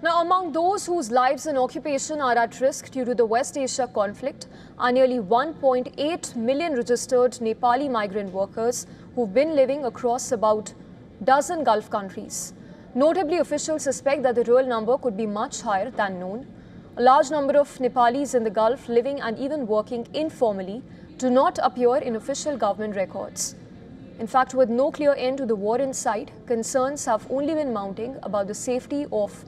Now, among those whose lives and occupation are at risk due to the West Asia conflict are nearly 1.8 million registered Nepali migrant workers who've been living across about a dozen Gulf countries. Notably, officials suspect that the real number could be much higher than known. A large number of Nepalis in the Gulf living and even working informally do not appear in official government records. In fact, with no clear end to the war in sight, concerns have only been mounting about the safety of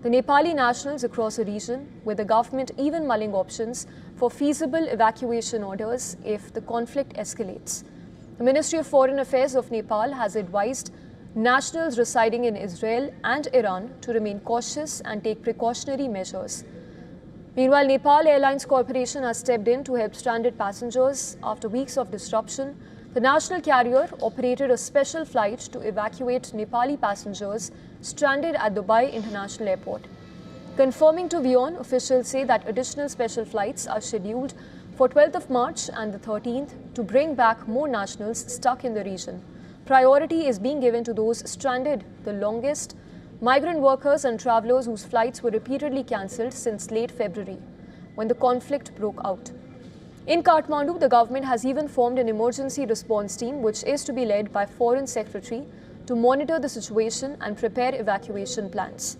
the Nepali nationals across the region, with the government even mulling options for feasible evacuation orders if the conflict escalates. The Ministry of Foreign Affairs of Nepal has advised nationals residing in Israel and Iran to remain cautious and take precautionary measures. Meanwhile, Nepal Airlines Corporation has stepped in to help stranded passengers after weeks of disruption. The national carrier operated a special flight to evacuate Nepali passengers stranded at Dubai International Airport. Confirming to WION, officials say that additional special flights are scheduled for 12th of March and the 13th to bring back more nationals stuck in the region. Priority is being given to those stranded the longest, migrant workers and travelers whose flights were repeatedly cancelled since late February, when the conflict broke out. In Kathmandu, the government has even formed an emergency response team, which is to be led by Foreign Secretary, to monitor the situation and prepare evacuation plans.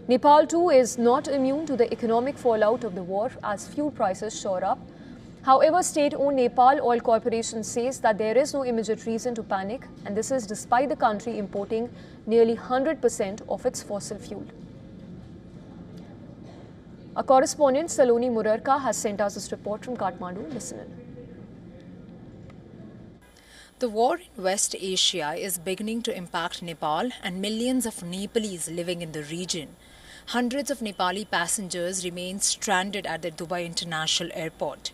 Nepal too is not immune to the economic fallout of the war as fuel prices soar up. However, state-owned Nepal Oil Corporation says that there is no immediate reason to panic, and this is despite the country importing nearly 100% of its fossil fuel. Our correspondent Saloni Murarka has sent us this report from Kathmandu. Listen in. The war in West Asia is beginning to impact Nepal and millions of Nepalese living in the region. Hundreds of Nepali passengers remain stranded at the Dubai International Airport.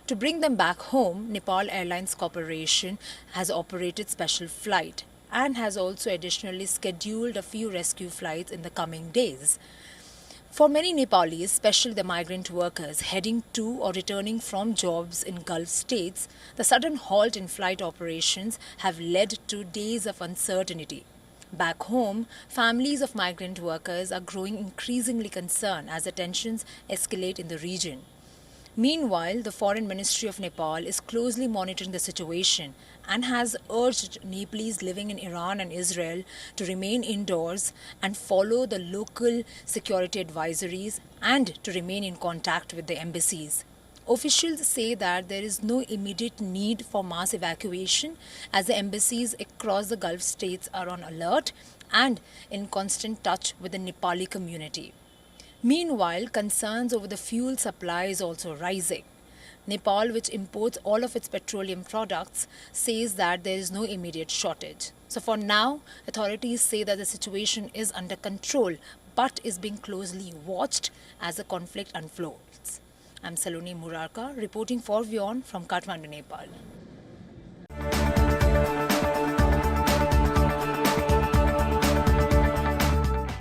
To bring them back home, Nepal Airlines Corporation has operated special flight and has also additionally scheduled a few rescue flights in the coming days. For many Nepalis, especially the migrant workers heading to or returning from jobs in Gulf states, the sudden halt in flight operations have led to days of uncertainty. Back home, families of migrant workers are growing increasingly concerned as the tensions escalate in the region. Meanwhile, the Foreign Ministry of Nepal is closely monitoring the situation and has urged Nepalese living in Iran and Israel to remain indoors and follow the local security advisories and to remain in contact with the embassies. Officials say that there is no immediate need for mass evacuation as the embassies across the Gulf states are on alert and in constant touch with the Nepali community. Meanwhile, concerns over the fuel supply is also rising. Nepal, which imports all of its petroleum products, says that there is no immediate shortage. So for now, authorities say that the situation is under control but is being closely watched as the conflict unfolds. I'm Saloni Murarka reporting for WION from Kathmandu, Nepal.